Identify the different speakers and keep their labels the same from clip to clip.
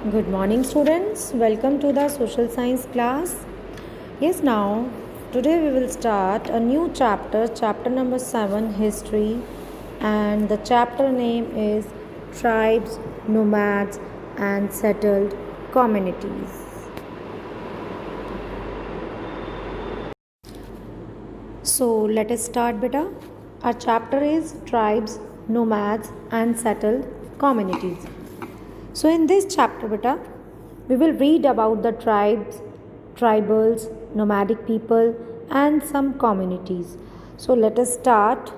Speaker 1: Good morning, students. Welcome to the social science class. Yes, now today we will start a new chapter, chapter number 7, history, and the chapter name is tribes, nomads, and settled communities. So let us start, beta. Our chapter is tribes, nomads, and settled communities. So in this chapter, beta, we will read about the tribes, tribals, nomadic people, and some communities. So let us start.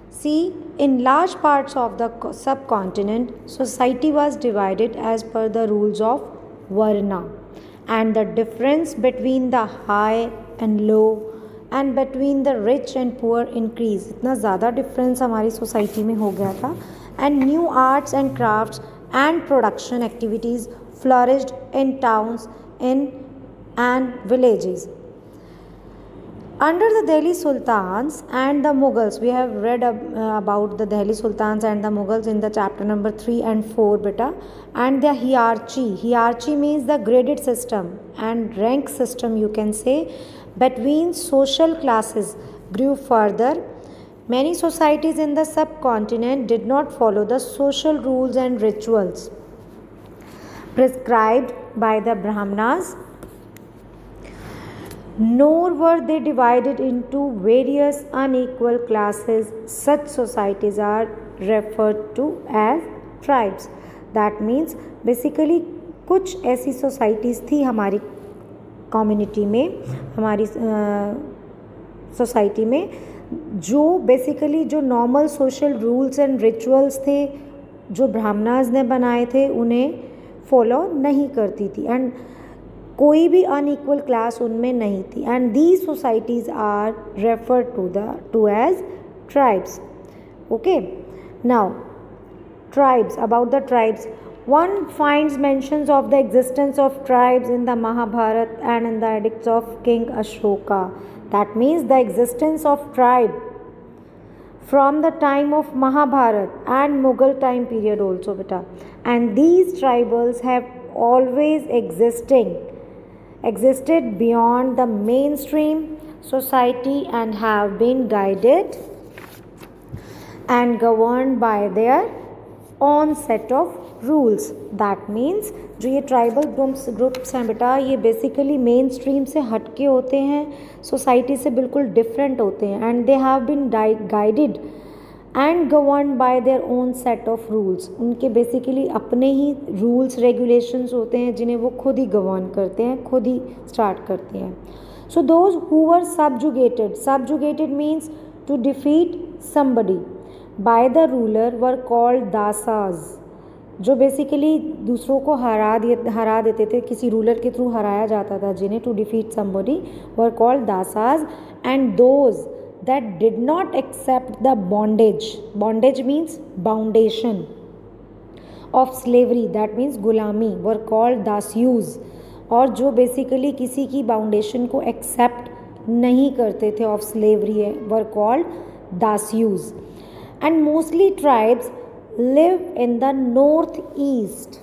Speaker 1: See, in large parts of the subcontinent, society was divided as per the rules of Varna, and the difference between the high and low and between the rich and poor increase इतना ज़्यादा difference हमारी society में हो गया था and new arts and crafts and production activities flourished in towns in and villages. Under the Delhi Sultans and the Mughals, we have read about the Delhi Sultans and the Mughals in the chapter number 3 and 4, beta. And their hierarchy. Hierarchy means the graded system and rank system, you can say, between social classes grew further. Many societies in the subcontinent did not follow the social rules and rituals prescribed by the Brahmanas, nor were they divided into various unequal classes. Such societies are referred to as tribes. That means basically कुछ ऐसी societies थी हमारी community में, हमारी society में, जो basically जो normal social rules and rituals थे जो ब्राह्मणास ने बनाए थे उन्हें फॉलो नहीं करती थी एंड कोई भी अनइक्वल क्लास उनमें नहीं थी and these societies are refer to as tribes. Okay, now tribes, about the tribes, one finds mentions of the existence of tribes in the Mahabharata and in the edicts of King Ashoka. That means the existence of tribe from the time of Mahabharata and Mughal time period also, beta. And these tribals have always existed beyond the mainstream society and have been guided and governed by their on set of rules. That means जो ये tribal groups हैं बेटा, ये basically main stream से हटके होते हैं, society से बिल्कुल डिफरेंट होते हैं and they have been guided and govern by their own set of rules. उनके बेसिकली अपने ही रूल्स रेगुलेशंस होते हैं जिन्हें वो खुद ही गवर्न करते हैं, खुद ही स्टार्ट करते हैं. So those who were subjugated means to defeat somebody by the ruler were called dasas. जो बेसिकली दूसरों को हरा देते थे, किसी रूलर के थ्रू हराया जाता था जिन्हें, to defeat somebody, were called dasas. And those that did not accept the bondage means boundation of slavery, that means gulami, were called दासयूज. और जो बेसिकली किसी की बाउंडेशन को एक्सेप्ट नहीं करते थे of slavery, were called dasyus. And mostly tribes live in the northeast,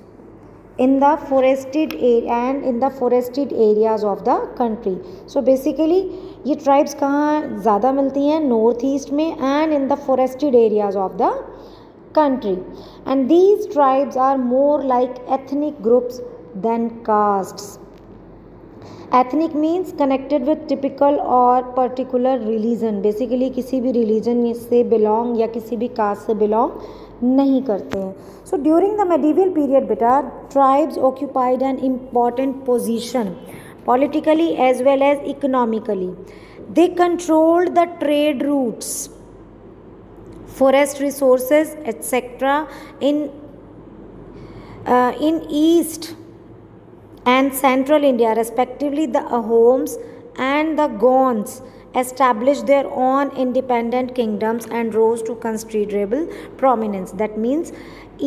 Speaker 1: in the forested area and in the forested areas of the country. So basically ये tribes कहाँ ज़्यादा मिलती हैं? नॉर्थ ईस्ट में and in the forested areas of the country. And these tribes are more like ethnic groups than castes. Ethnic means connected with typical और particular religion, basically किसी भी religion से बिलोंग या किसी भी कास्ट से belong नहीं करते हैं. So during the medieval period बेटा, tribes occupied an important position politically as well as economically. They controlled the trade routes, forest resources etcetera in east and central India respectively. The Ahoms and the Gonds established their own independent kingdoms and rose to considerable prominence. That means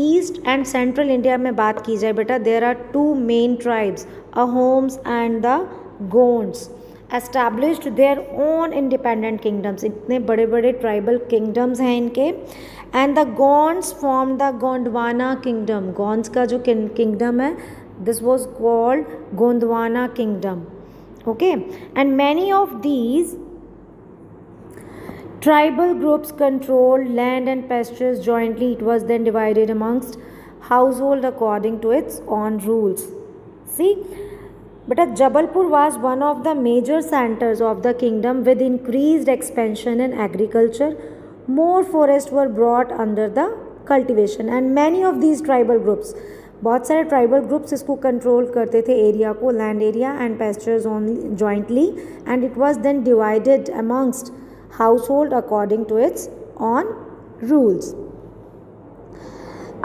Speaker 1: east and central India में बात की जाए बेटा, there are two main tribes, Ahoms and the Gonds, established their own independent kingdoms. इतने बड़े बड़े tribal kingdoms हैं इनके. And the Gonds formed the Gondwana kingdom. Gonds का जो kingdom है This was called Gondwana kingdom. Okay, and many of these tribal groups controlled land and pastures jointly. It was then divided amongst household according to its own rules. See, but Jabalpur was one of the major centers of the kingdom with increased expansion in agriculture. More forests were brought under the cultivation and many of these tribal groups, बहुत सारे tribal groups इसको control करते थे area को, land area and pastures only jointly, and it was then divided amongst household according to its own rules.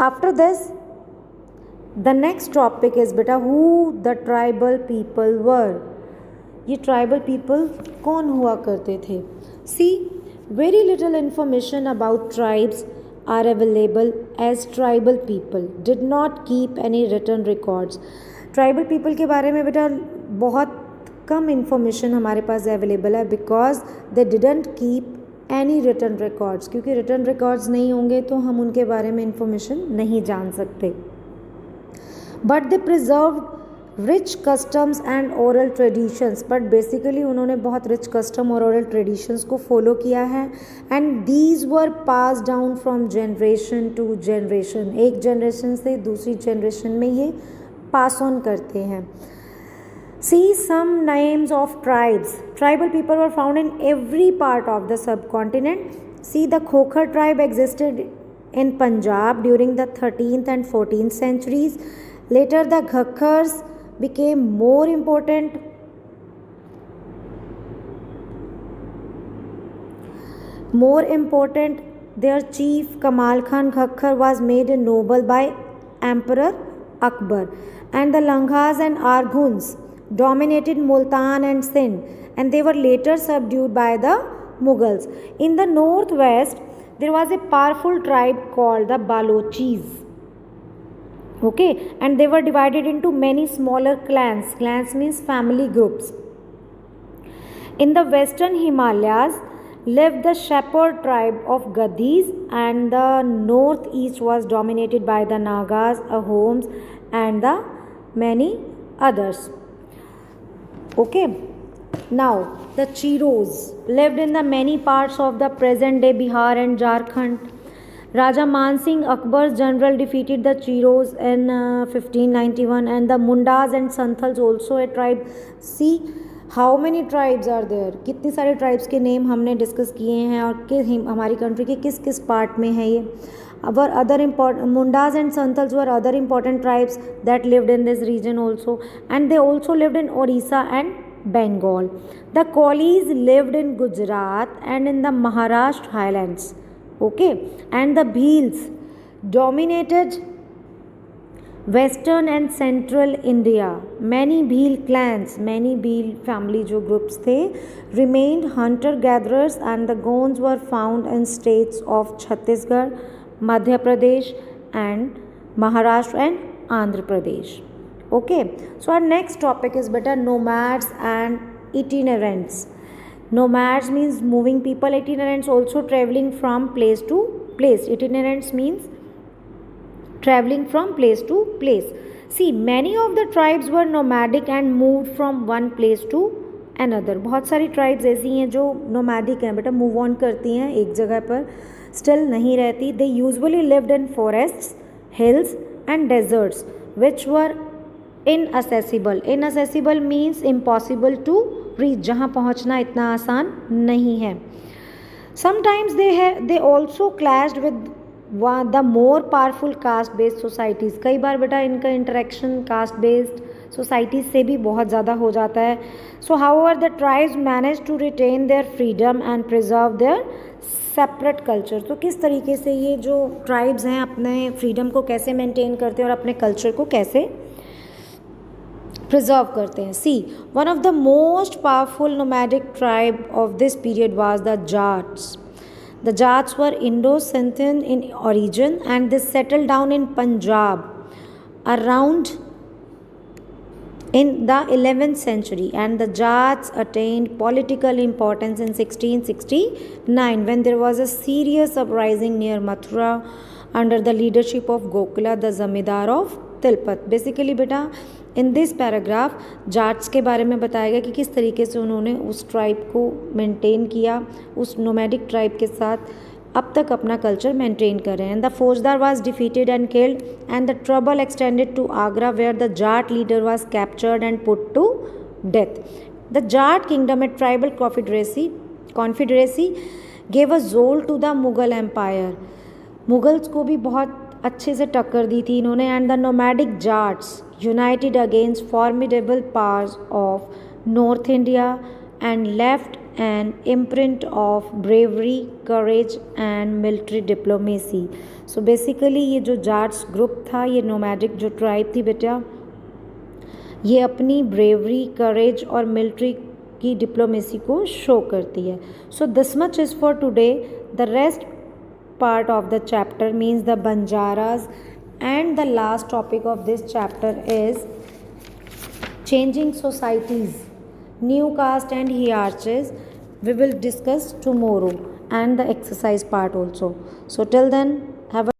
Speaker 1: After this, the next topic is beta who the tribal people were. ये tribal people कौन हुआ करते थे? See, very little information about tribes are available as tribal people did not keep any written records. Tribal people के बारे में बेटा बहुत कम इंफॉर्मेशन हमारे पास अवेलेबल है because they didn't keep any written records, क्योंकि रिटन रिकॉर्ड्स नहीं होंगे तो हम उनके बारे में इंफॉर्मेशन नहीं जान सकते. But they preserve rich customs and oral traditions, but basically उन्होंने बहुत रिच कस्टम और ओरल ट्रेडिशंस को फॉलो किया है and these were pass down from generation to generation. एक जनरेशन से दूसरी जनरेशन में ये पास ऑन करते हैं. See some names of tribes. Tribal people were found in every part of the subcontinent. See, the Khokhar tribe existed in Punjab during the 13th and 14th centuries. Later, the Ghakkars became more important. Their chief Kamal Khan Ghakkar was made a noble by Emperor Akbar, and the Langhas and Arghuns dominated Multan and Sindh, and they were later subdued by the Mughals. In the northwest, there was a powerful tribe called the Balochis. Okay, and they were divided into many smaller clans. Clans means family groups. In the western Himalayas lived the shepherd tribe of Gadis, and the northeast was dominated by the Nagas, Ahoms, and the many others. Okay, now the Chiros lived in the many parts of the present day Bihar and Jharkhand. Raja Man Singh, Akbar's general, defeated the Chiros in 1591, and the Mundas and Santhals also a tribe. See how many tribes are there. कितनी सारे tribes के name हमने discuss किए हैं और किस हमारी country के किस किस part में है ये. Our other important Mundas and Santals were other important tribes that lived in this region also, and they also lived in Orissa and Bengal. The Kolis lived in Gujarat and in the Maharashtra highlands. Okay, and the Bhils dominated western and central India. Many Bhil clans, many Bhil family जो groups थे, remained hunter gatherers, and the Gonds were found in states of Chhattisgarh, Madhya Pradesh and Maharashtra and Andhra Pradesh. Okay, so our next topic is beta nomads and itinerants. Nomads means moving people. Itinerants also traveling from place to place. Itinerants means traveling from place to place. See, many of the tribes were nomadic and moved from one place to another. बहुत सारी tribes ऐसी हैं जो nomadic हैं बेटा, move on करती हैं एक जगह पर, still नहीं रहती. They usually lived in forests, hills and deserts which were inaccessible. Inaccessible means impossible to reach, जहाँ पहुँचना इतना आसान नहीं है. Sometimes they also clashed with the more powerful caste based societies. कई बार बेटा इनका interaction caste based societies से भी बहुत ज़्यादा हो जाता है. So however the tribes managed to retain their freedom and preserve their separate culture. तो किस तरीके से ये जो ट्राइब्स हैं अपने फ्रीडम को कैसे मेंटेन करते हैं और अपने कल्चर को कैसे प्रिजर्व करते हैं. See, one of the most powerful nomadic tribe of this period was the Jats. The Jats were Indo-Scythian in origin, and they settled down in Punjab around in the 11th century, and the Jats attained political importance in 1669 when there was a serious uprising near Mathura under the leadership of Gokula, the Zamindar of Tilpat. Basically बेटा in this paragraph Jats के बारे में बताया गया कि किस तरीके से उन्होंने उस ट्राइब को मेंटेन किया, उस नोमैडिक ट्राइब के साथ अब तक अपना कल्चर मेंटेन कर रहे हैं। The faujdar was defeated and killed and the trouble extended to Agra where the Jat leader was captured and put to death. The Jat kingdom a tribal confederacy gave a jolt to the Mughal empire. Mughals को भी बहुत अच्छे से टक्कर दी थी इन्होंने। And the nomadic Jats united against formidable powers of north India and left an imprint of bravery, courage and military diplomacy. So basically ये जो जाट्स ग्रुप था, ये नोमैडिक जो ट्राइब थी बेटा, ये अपनी ब्रेवरी, करेज और मिलिट्री की डिप्लोमेसी को शो करती है। So this much is for today. The rest part of the chapter means the Banjaras, and the last topic of this chapter is changing societies, new caste and hierarchies. We will discuss tomorrow, and the exercise part also. So till then, have a